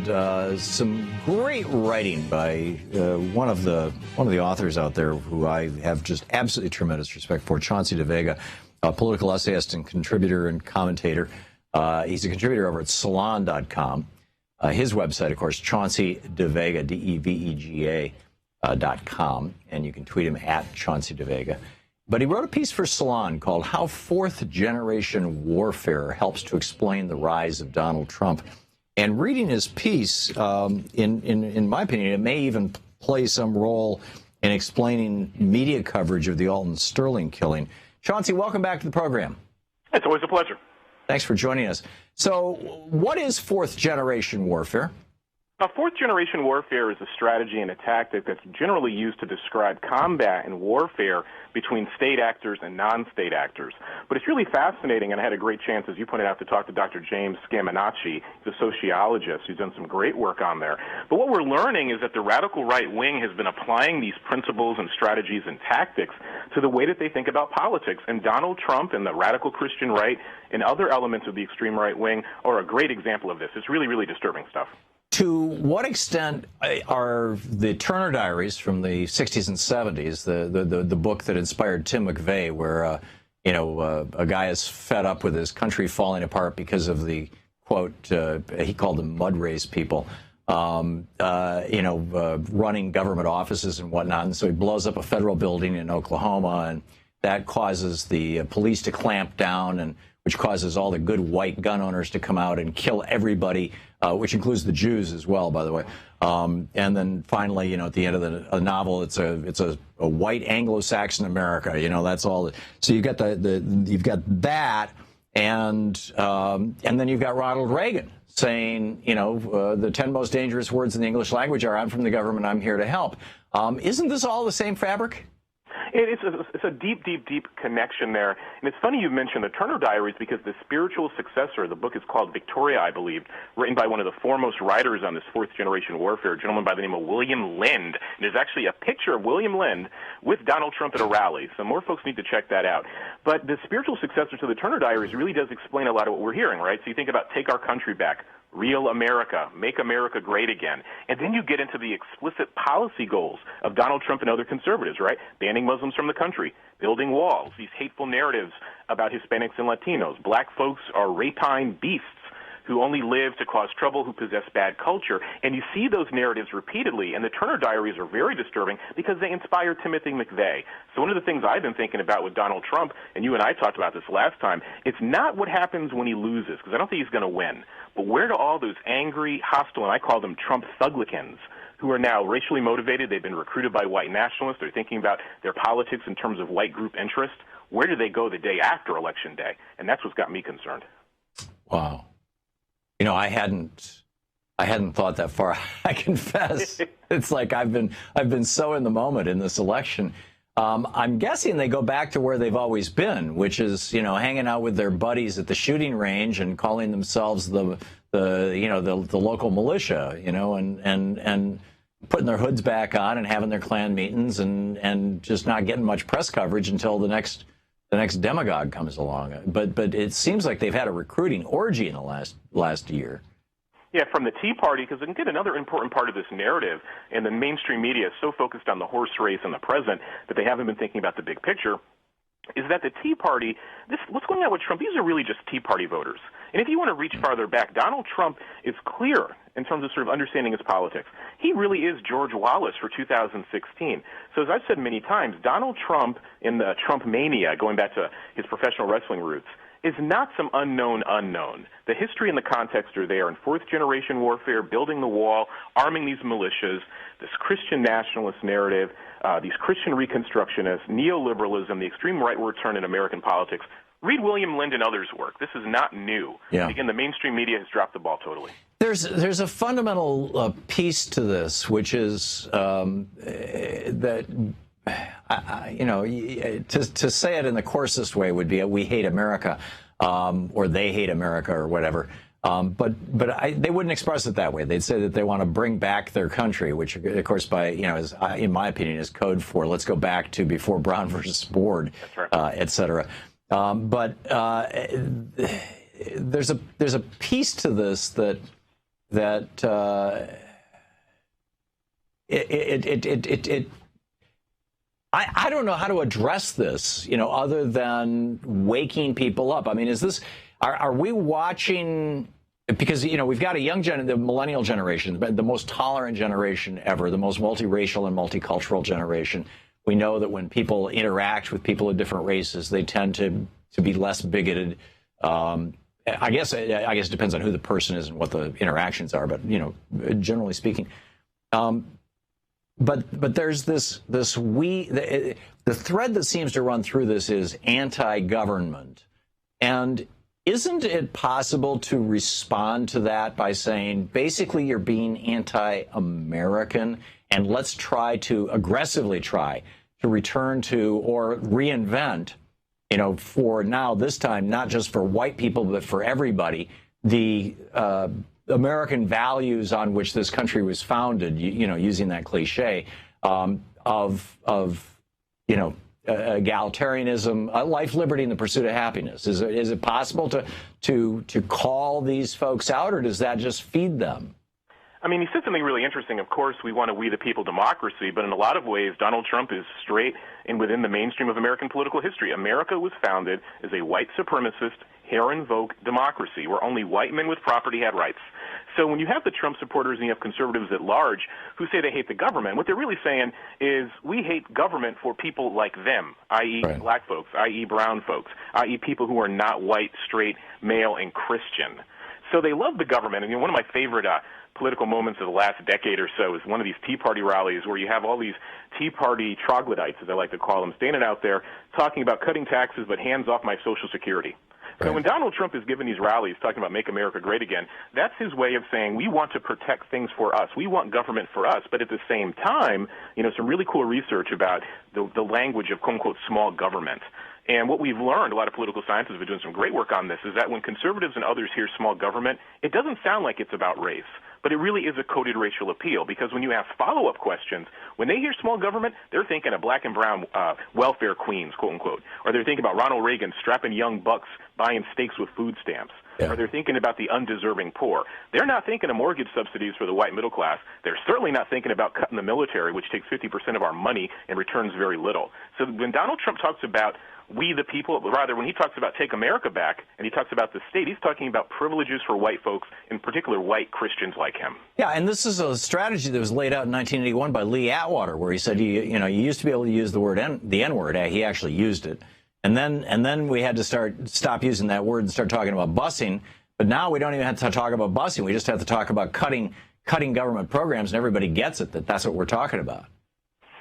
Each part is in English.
and some great writing by one of the authors out there who I have just absolutely tremendous respect for, Chauncey DeVega, a political essayist and contributor and commentator. He's a contributor over at Salon.com. His website, of course, Chauncey DeVega, DeVega.com, and you can tweet him at Chauncey DeVega. But he wrote a piece for Salon called "How Fourth Generation Warfare Helps to Explain the Rise of Donald Trump." And reading his piece, in my opinion, it may even play some role in explaining media coverage of the Alton Sterling killing. Chauncey, welcome back to the program. It's always a pleasure. Thanks for joining us. So what is fourth generation warfare? Fourth generation warfare is a strategy and a tactic that's generally used to describe combat and warfare between state actors and non-state actors. But it's really fascinating, and I had a great chance, as you pointed out, to talk to Dr. James Scaminacci, the sociologist who's done some great work on there. But what we're learning is that the radical right wing has been applying these principles and strategies and tactics to the way that they think about politics. And Donald Trump and the radical Christian right and other elements of the extreme right wing are a great example of this. It's really, really disturbing stuff. To what extent are the Turner Diaries from the 60s and 70s, the book that inspired Tim McVeigh, where a guy is fed up with his country falling apart because of the, quote, he called them mud race people, running government offices and whatnot, and so he blows up a federal building in Oklahoma, and that causes the police to clamp down, and which causes all the good white gun owners to come out and kill everybody, which includes the Jews as well, by the way. And then finally, at the end of the novel, it's a white Anglo-Saxon America. That's all. So you've got you've got that, and then you've got Ronald Reagan saying, the 10 most dangerous words in the English language are, "I'm from the government, I'm here to help." Isn't this all the same fabric? It's a deep, deep, deep connection there. And it's funny you mentioned the Turner Diaries, because the spiritual successor, the book is called Victoria, I believe, written by one of the foremost writers on this fourth-generation warfare, a gentleman by the name of William Lind. And there's actually a picture of William Lind with Donald Trump at a rally, so more folks need to check that out. But the spiritual successor to the Turner Diaries really does explain a lot of what we're hearing, right? So you think about Take Our Country Back, Real America, Make America Great Again. And then you get into the explicit policy goals of Donald Trump and other conservatives, right? Banning Muslims from the country, building walls, these hateful narratives about Hispanics and Latinos. Black folks are rapine beasts who only live to cause trouble, who possess bad culture. And you see those narratives repeatedly, and the Turner Diaries are very disturbing because they inspire Timothy McVeigh. So one of the things I've been thinking about with Donald Trump, and you and I talked about this last time, it's not what happens when he loses, because I don't think he's going to win, but where do all those angry, hostile, and I call them Trump thuglicans, who are now racially motivated, they've been recruited by white nationalists, they're thinking about their politics in terms of white group interest, where do they go the day after Election Day? And that's what's got me concerned. Wow. I hadn't thought that far. I confess. It's like I've been so in the moment in this election. I'm guessing they go back to where they've always been, which is, hanging out with their buddies at the shooting range and calling themselves the local militia, and putting their hoods back on and having their Klan meetings and just not getting much press coverage until the next demagogue comes along. But it seems like they've had a recruiting orgy in the last year. Yeah, from the Tea Party, because again, another important part of this narrative, and the mainstream media is so focused on the horse race and the present that they haven't been thinking about the big picture, is that the Tea Party, what's going on with Trump, these are really just Tea Party voters. And if you want to reach farther back, Donald Trump is clear in terms of sort of understanding his politics. He really is George Wallace for 2016. So as I've said many times, Donald Trump in the Trump mania, going back to his professional wrestling roots, is not some unknown. The history and the context are there in fourth-generation warfare, building the wall, arming these militias, this Christian nationalist narrative, these Christian reconstructionists, neoliberalism, the extreme rightward turn in American politics. Read William Lind and others' work. This is not new. Yeah. Again, the mainstream media has dropped the ball totally. There's a fundamental piece to this, which is that to say it in the coarsest way would be we hate America, or they hate America, or whatever. But they wouldn't express it that way. They'd say that they want to bring back their country, which, of course, is, in my opinion, is code for let's go back to before Brown versus Board, et cetera. But there's a piece to this that I don't know how to address this, other than waking people up. I mean, are we watching? Because, we've got the millennial generation, the most tolerant generation ever, the most multiracial and multicultural generation. We know that when people interact with people of different races, they tend to be less bigoted. I guess it depends on who the person is and what the interactions are, but, generally speaking. But there's the thread that seems to run through this is anti-government. And isn't it possible to respond to that by saying, basically, you're being anti-American, and let's aggressively try to return to or reinvent, for now, this time, not just for white people, but for everybody, the American values on which this country was founded, using that cliche, of egalitarianism, life, liberty, and the pursuit of happiness. Is it possible to call these folks out, or does that just feed them? I mean, he said something really interesting. Of course, we want a we the people democracy, but in a lot of ways, Donald Trump is straight and within the mainstream of American political history. America was founded as a white supremacist, hair-in-vogue democracy where only white men with property had rights. So when you have the Trump supporters and you have conservatives at large who say they hate the government, what they're really saying is we hate government for people like them, i.e. Right. black folks, i.e. brown folks, i.e. people who are not white, straight, male, and Christian. So they love the government. And one of my favorite political moments of the last decade or so is one of these Tea Party rallies where you have all these Tea Party troglodytes, as I like to call them, standing out there talking about cutting taxes but hands off my Social Security. So when Donald Trump is giving these rallies talking about Make America Great Again, that's his way of saying we want to protect things for us. We want government for us. But at the same time, some really cool research about the language of, quote-unquote, small government. And what we've learned, a lot of political scientists have been doing some great work on this, is that when conservatives and others hear small government, it doesn't sound like it's about race. But it really is a coded racial appeal, because when you ask follow-up questions, when they hear small government, they're thinking of black and brown welfare queens, quote-unquote. Or they're thinking about Ronald Reagan strapping young bucks buying steaks with food stamps. Yeah. Or they're thinking about the undeserving poor. They're not thinking of mortgage subsidies for the white middle class. They're certainly not thinking about cutting the military, which takes 50% of our money and returns very little. So when Donald Trump talks about we the people, rather when he talks about take America back and he talks about the state, he's talking about privileges for white folks, in particular white Christians like him. Yeah, and this is a strategy that was laid out in 1981 by Lee Atwater, where he said, you used to be able to use the N-word. He actually used it. And then we had to stop using that word and start talking about busing. But now we don't even have to talk about busing. We just have to talk about cutting government programs, and everybody gets it, that's what we're talking about.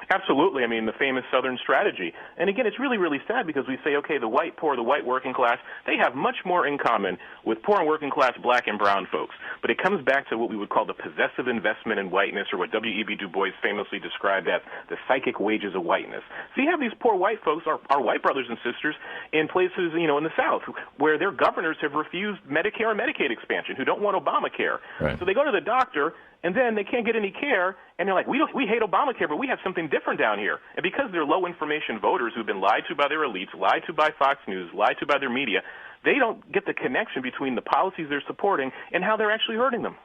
Absolutely. I mean, the famous Southern strategy. And again, it's really, really sad because we say, okay, the white poor, the white working class, they have much more in common with poor and working class black and brown folks. But it comes back to what we would call the possessive investment in whiteness, or what W.E.B. Du Bois famously described as the psychic wages of whiteness. So you have these poor white folks, our white brothers and sisters, in places, in the South, where their governors have refused Medicare and Medicaid expansion, who don't want Obamacare. Right. So they go to the doctor, and then they can't get any care, and they're like, we hate Obamacare, but we have something different down here. And because they're low-information voters who've been lied to by their elites, lied to by Fox News, lied to by their media, they don't get the connection between the policies they're supporting and how they're actually hurting them.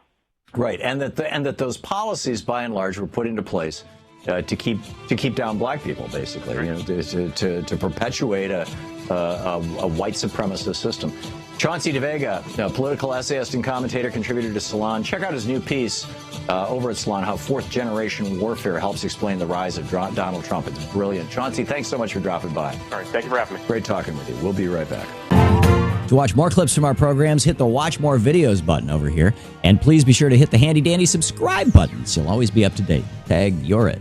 Right, and that those policies, by and large, were put into place to keep down black people, basically, to perpetuate a white supremacist system. Chauncey DeVega, a political essayist and commentator, contributor to Salon. Check out his new piece over at Salon, How Fourth-Generation Warfare Helps Explain the Rise of Donald Trump. It's brilliant. Chauncey, thanks so much for dropping by. All right, thank you for having me. Great talking with you. We'll be right back. To watch more clips from our programs, hit the Watch More Videos button over here. And please be sure to hit the handy-dandy subscribe button so you'll always be up to date. Tag, you're it.